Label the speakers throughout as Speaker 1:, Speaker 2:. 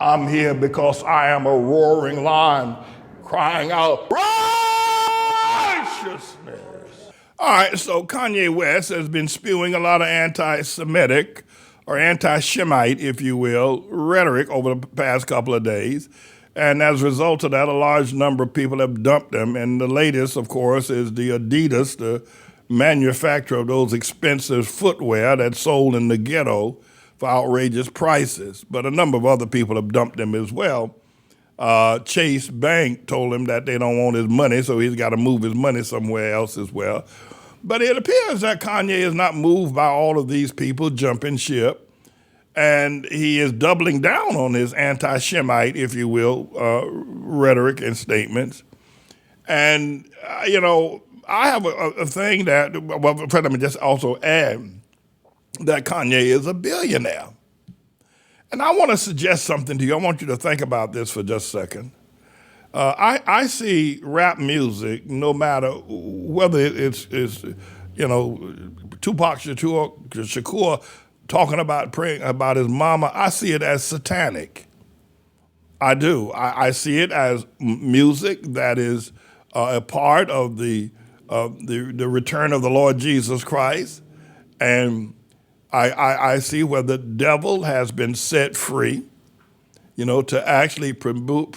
Speaker 1: I'm here because I am a roaring lion crying out righteousness. All right, so Kanye West has been spewing a lot of anti-Semitic or anti-Shemite, if you will, rhetoric over the past couple of days. And as a result of that, a large number of people have dumped him. And the latest, of course, is the Adidas, the manufacturer of those expensive footwear that's sold in the ghetto for outrageous prices. But a number of other people have dumped him as well. Chase Bank told him that they don't want his money, so he's got to move his money somewhere else as well. But it appears that Kanye is not moved by all of these people jumping ship, and he is doubling down on his anti-Shemite, if you will, rhetoric and statements. And, I have a thing that, well, let me just also add that Kanye is a billionaire. And I want to suggest something to you. I want you to think about this for just a second. I see rap music, no matter whether it's Tupac Shakur talking about praying about his mama, I see it as satanic. I do. I see it as music that is a part of the return of the Lord Jesus Christ. And I see where the devil has been set free, to actually promote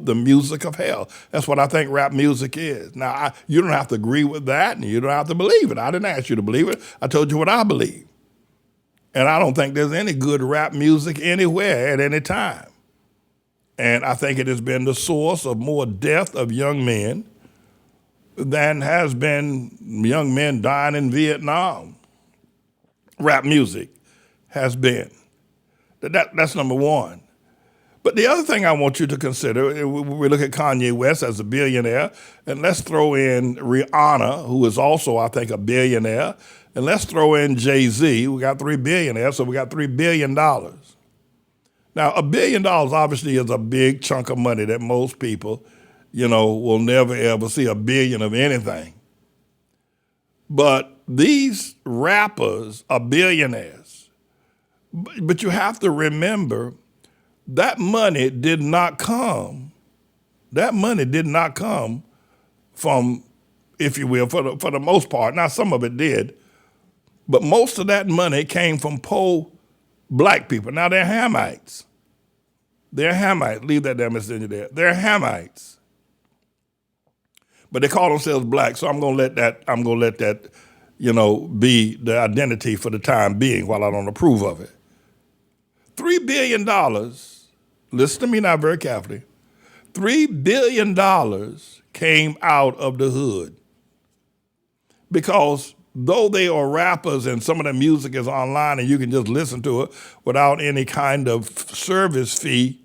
Speaker 1: the music of hell. That's what I think rap music is. Now, you don't have to agree with that, and you don't have to believe it. I didn't ask you to believe it. I told you what I believe. And I don't think there's any good rap music anywhere at any time. And I think it has been the source of more death of young men than has been young men dying in Vietnam. Rap music has been. That's number one. But the other thing I want you to consider, we look at Kanye West as a billionaire, and let's throw in Rihanna, who is also, I think, a billionaire, and let's throw in Jay-Z. We got 3 billionaires, so we got $3 billion. Now, $1 billion obviously is a big chunk of money that most people, will never ever see $1 billion of anything. But these rappers are billionaires. But you have to remember that money did not come from, if you will, for the most part. Now, some of it did, but most of that money came from poor black people. Now, they're Hamites. Leave that damn message there. They're Hamites. But they call themselves black, so I'm gonna let that be the identity for the time being while I don't approve of it. $3 billion, listen to me now very carefully, $3 billion came out of the hood. Because though they are rappers and some of their music is online and you can just listen to it without any kind of service fee,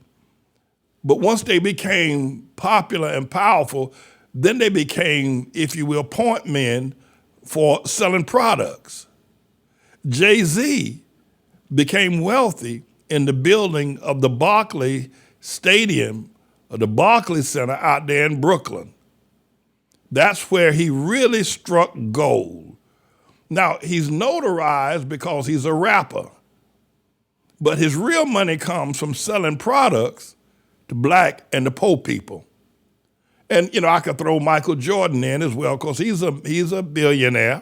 Speaker 1: but once they became popular and powerful, then they became, if you will, point men for selling products. Jay-Z became wealthy in the building of the Barclays Stadium, or the Barclays Center out there in Brooklyn. That's where he really struck gold. Now, he's notarized because he's a rapper, but his real money comes from selling products to black and the poor people. And, I could throw Michael Jordan in as well because he's a billionaire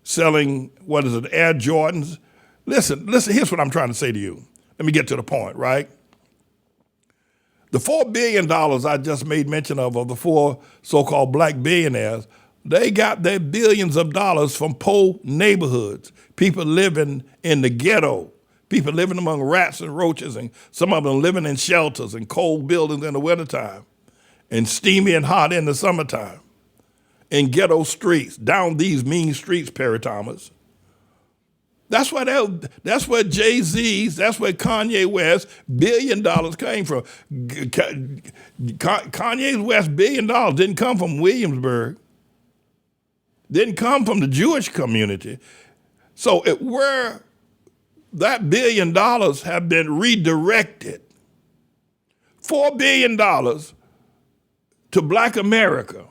Speaker 1: selling, Air Jordans. Listen, here's what I'm trying to say to you. Let me get to the point, right? The $4 billion I just made mention of the 4 so-called black billionaires, they got their billions of dollars from poor neighborhoods, people living in the ghetto, people living among rats and roaches, and some of them living in shelters and cold buildings in the wintertime, and steamy and hot in the summertime, in ghetto streets, down these mean streets, Perry Thomas. That's where Jay-Z's, that's where Kanye West's $1 billion came from. Kanye West's $1 billion didn't come from Williamsburg, didn't come from the Jewish community. So where that $1 billion have been redirected, $4 billion to black America,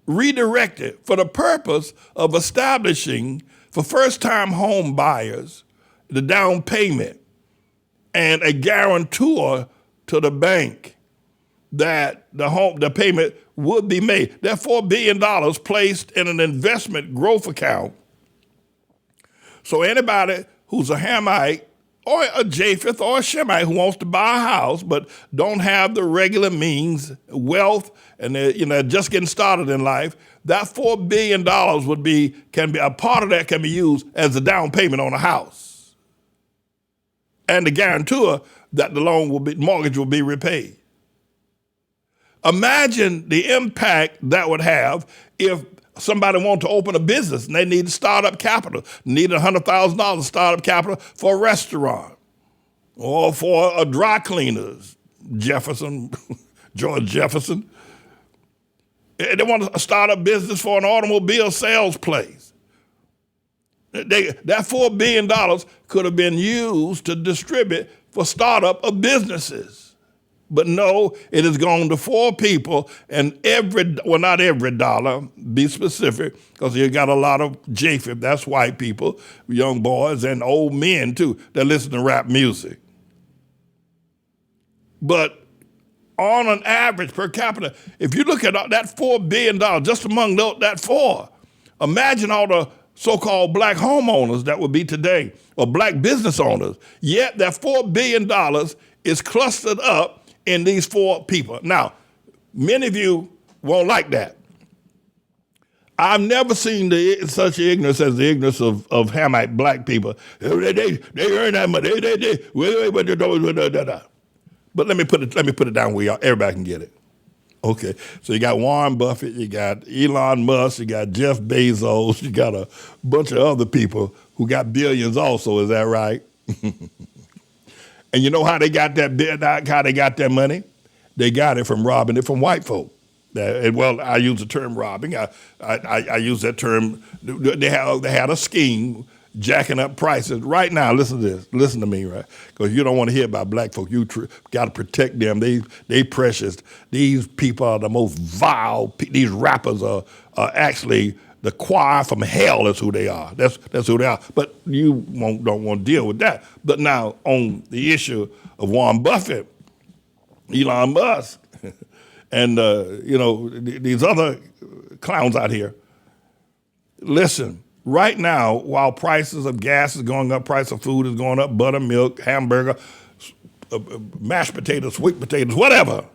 Speaker 1: redirected for the purpose of establishing for first-time home buyers the down payment and a guarantor to the bank that the payment would be made. That $4 billion placed in an investment growth account. So anybody who's a Hamite or a Japheth or a Shemite who wants to buy a house but don't have the regular means, wealth, and they're just getting started in life, that $4 billion can be a part of that can be used as a down payment on a house, and the guarantor that the mortgage will be repaid. Imagine the impact that would have if somebody wanted to open a business and they needed startup capital, needed $100,000 startup capital for a restaurant or for a dry cleaners, George Jefferson. They want to start a business for an automobile sales place. That $4 billion could have been used to distribute for startup of businesses. But no, it has gone to 4 people, and not every dollar, be specific, because you got a lot of Japheth, that's white people, young boys, and old men too, that listen to rap music. But on an average per capita, if you look at that $4 billion, just among that 4, imagine all the so-called black homeowners that would be today, or black business owners. Yet that $4 billion is clustered up in these 4 people. Now, many of you won't like that. I've never seen such ignorance as the ignorance of Hamite black people. They earn that money. But let me put it down where everybody can get it. Okay, so you got Warren Buffett, you got Elon Musk, you got Jeff Bezos, you got a bunch of other people who got billions also. Is that right? And you know how they got that money? They got it from robbing it from white folk. Well, I use the term robbing. I use that term. They had a scheme jacking up prices. Right now, listen to this. Listen to me, right? Because you don't want to hear about black folk. You got to protect them. They precious. These people are the most vile. These rappers are actually the choir from hell is who they are. That's who they are. But you don't want to deal with that. But now on the issue of Warren Buffett, Elon Musk, and these other clowns out here. Listen, right now, while prices of gas is going up, price of food is going up, buttermilk, hamburger, mashed potatoes, sweet potatoes, whatever,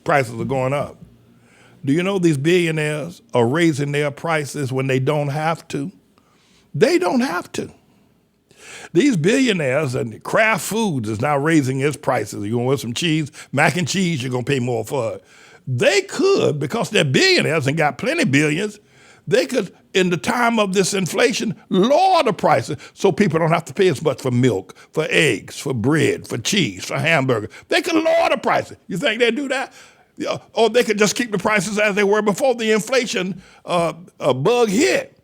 Speaker 1: prices are going up. Do you know these billionaires are raising their prices when they don't have to? They don't have to. These billionaires and Kraft Foods is now raising its prices. You're going to want some cheese, mac and cheese, you're going to pay more for it. They could, because they're billionaires and got plenty of billions, they could, in the time of this inflation, lower the prices so people don't have to pay as much for milk, for eggs, for bread, for cheese, for hamburger. They could lower the prices. You think they'd do that? Or they could just keep the prices as they were before the inflation bug hit.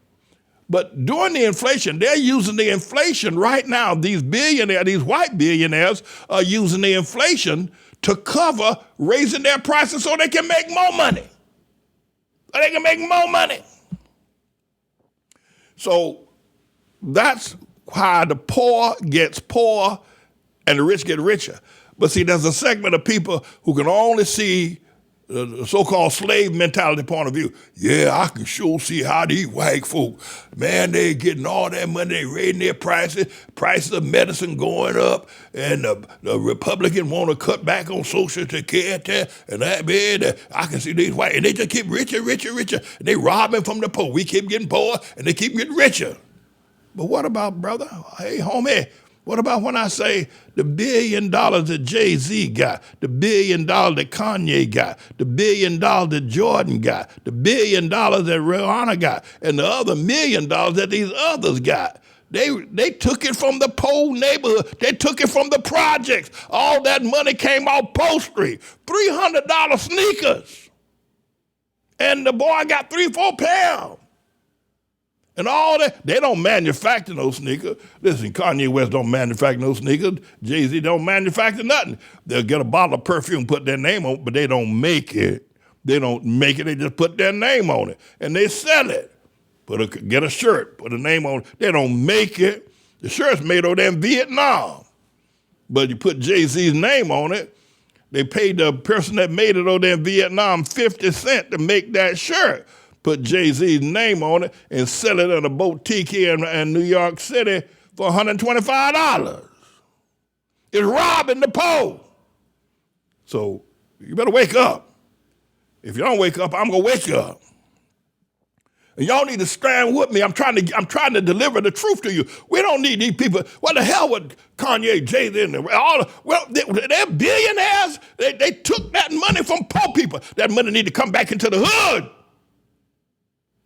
Speaker 1: But during the inflation, they're using the inflation right now. These white billionaires are using the inflation to cover raising their prices so they can make more money. So that's why the poor gets poor and the rich get richer. But see, there's a segment of people who can only see the so-called slave mentality point of view. Yeah, I can sure see how these white folk, man, they getting all that money, they raising their prices of medicine going up, and the Republican want to cut back on Social Security, and that, man, I can see these white, and they just keep richer, and they robbing from the poor. We keep getting poor, and they keep getting richer. But what about, brother? Hey, homie, what about when I say the $1 billion that Jay-Z got, the $1 billion that Kanye got, the $1 billion that Jordan got, the $1 billion that Rihanna got, and the other $1 million that these others got? They took it from the poor neighborhood. They took it from the projects. All that money came off Post Street. $300 sneakers. And the boy got 3-4 pounds. And all that, they don't manufacture those sneakers. Listen, Kanye West don't manufacture those sneakers. Jay-Z don't manufacture nothing. They'll get a bottle of perfume, put their name on it, but they don't make it. They just put their name on it. And they sell it. Get a shirt, put a name on it. They don't make it. The shirt's made over there in Vietnam. but you put Jay-Z's name on it. They paid the person that made it over there in Vietnam 50 cents to make that shirt. Put Jay-Z's name on it and sell it in a boutique here in New York City for $125. It's robbing the poor. So you better wake up. If you don't wake up, I'm going to wake you up. And y'all need to stand with me. I'm trying to deliver the truth to you. We don't need these people. What the hell with Kanye, Jay-Z, and they're billionaires. They took that money from poor people. That money need to come back into the hood.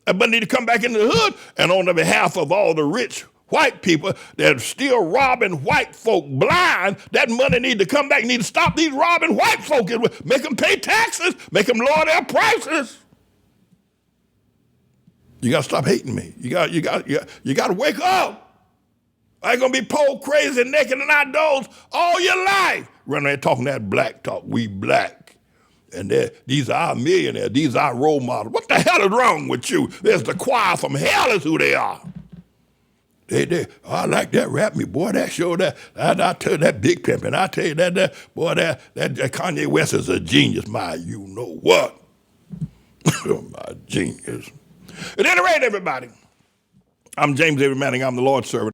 Speaker 1: That money need to come back into the hood. And on the behalf of all the rich white people that are still robbing white folk blind, that money need to come back. You need to stop these robbing white folk and make them pay taxes, make them lower their prices. You got to stop hating me. You got to wake up. I ain't going to be poor, crazy, naked, and outdoors all your life. Running around talking that black talk. We black. And these are our millionaires. These are our role models. What the hell is wrong with you? There's the choir from hell is who they are. I like that rap me, boy. That show that. I tell you that big pimpin'. I tell you that Kanye West is a genius. My, you know what? My genius. At any rate, everybody, I'm James Avery Manning. I'm the Lord's servant.